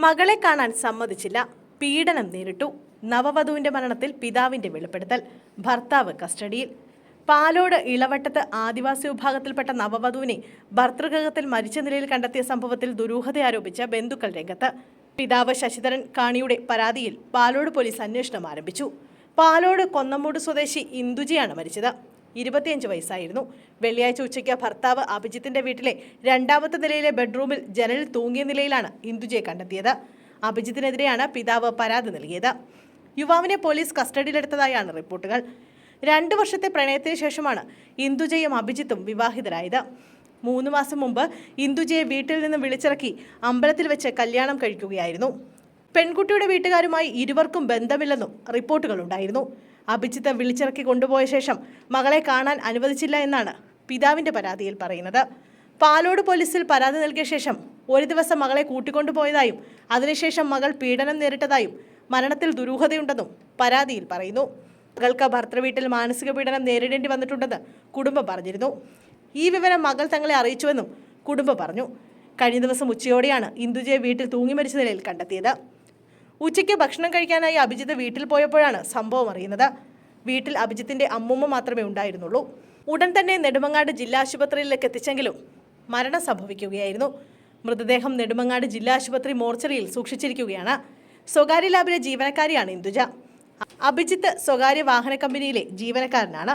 മകളെ കാണാൻ സമ്മതിച്ചില്ല, പീഡനം നേരിട്ടു. നവവധുവിന്റെ മരണത്തിൽ പിതാവിന്റെ വെളിപ്പെടുത്തൽ. ഭർത്താവ് കസ്റ്റഡിയിൽ. പാലോട് ഇളവട്ടത്ത് ആദിവാസി വിഭാഗത്തിൽപ്പെട്ട നവവധുവിനെ ഭർതൃഗൃഹത്തിൽ മരിച്ച നിലയിൽ കണ്ടെത്തിയ സംഭവത്തിൽ ദുരൂഹത ആരോപിച്ച ബന്ധുക്കൾ രംഗത്ത്. പിതാവ് ശശിധരൻ കാണിയുടെ പരാതിയിൽ പാലോട് പോലീസ് അന്വേഷണം ആരംഭിച്ചു. പാലോട് കൊന്നമൂട് സ്വദേശി ഇന്ദുജിയാണ് മരിച്ചത്. 25 വയസ്സായിരുന്നു. വെള്ളിയാഴ്ച ഉച്ചയ്ക്ക് ഭർത്താവ് അഭിജിത്തിന്റെ വീട്ടിലെ രണ്ടാമത്തെ നിലയിലെ ബെഡ്റൂമിൽ ജനലിൽ തൂങ്ങിയ നിലയിലാണ് ഇന്ദുജയെ കണ്ടെത്തിയത്. അഭിജിത്തിനെതിരെയാണ് പിതാവ് പരാതി നൽകിയത്. യുവാവിനെ പോലീസ് കസ്റ്റഡിയിലെടുത്തതായാണ് റിപ്പോർട്ടുകൾ. 2 വർഷത്തെ പ്രണയത്തിന് ശേഷമാണ് ഇന്ദുജയും അഭിജിത്തും വിവാഹിതരായത്. 3 മാസം മുമ്പ് ഇന്ദുജയെ വീട്ടിൽ നിന്ന് വിളിച്ചിറക്കി അമ്പലത്തിൽ വെച്ച് കല്യാണം കഴിക്കുകയായിരുന്നു. പെൺകുട്ടിയുടെ വീട്ടുകാരുമായി ഇരുവർക്കും ബന്ധമില്ലെന്നും റിപ്പോർട്ടുകളുണ്ടായിരുന്നു. അഭിജിത്ത് വിളിച്ചിറക്കി കൊണ്ടുപോയ ശേഷം മകളെ കാണാൻ അനുവദിച്ചില്ല എന്നാണ് പിതാവിന്റെ പരാതിയിൽ പറയുന്നത്. പാലോട് പോലീസിൽ പരാതി നൽകിയ ശേഷം ഒരു ദിവസം മകളെ കൂട്ടിക്കൊണ്ടുപോയതായും അതിനുശേഷം മകൾ പീഡനം നേരിട്ടതായും മരണത്തിൽ ദുരൂഹതയുണ്ടെന്നും പരാതിയിൽ പറയുന്നു. മകൾക്ക് ഭർത്തൃവീട്ടിൽ മാനസിക പീഡനം നേരിടേണ്ടി വന്നിട്ടുണ്ടെന്ന് കുടുംബം പറഞ്ഞിരുന്നു. ഈ വിവരം മകൾ തങ്ങളെ അറിയിച്ചുവെന്നും കുടുംബം പറഞ്ഞു. കഴിഞ്ഞ ദിവസം ഉച്ചയോടെയാണ് ഇന്ദുജയെ വീട്ടിൽ തൂങ്ങി മരിച്ച നിലയിൽ കണ്ടെത്തിയത്. ഉച്ചയ്ക്ക് ഭക്ഷണം കഴിക്കാനായി അഭിജിത്ത് വീട്ടിൽ പോയപ്പോഴാണ് സംഭവം അറിയുന്നത്. വീട്ടിൽ അഭിജിത്തിന്റെ അമ്മൂമ്മ മാത്രമേ ഉണ്ടായിരുന്നുള്ളൂ. ഉടൻ തന്നെ നെടുമങ്ങാട് ജില്ലാ ആശുപത്രിയിലേക്ക് എത്തിച്ചെങ്കിലും മരണം സംഭവിക്കുകയായിരുന്നു. മൃതദേഹം നെടുമങ്ങാട് ജില്ലാ ആശുപത്രി മോർച്ചറിയിൽ സൂക്ഷിച്ചിരിക്കുകയാണ്. സ്വകാര്യ ലാബിലെ ജീവനക്കാരിയാണ് ഇന്ദുജ. അഭിജിത്ത് സ്വകാര്യ വാഹന കമ്പനിയിലെ ജീവനക്കാരനാണ്.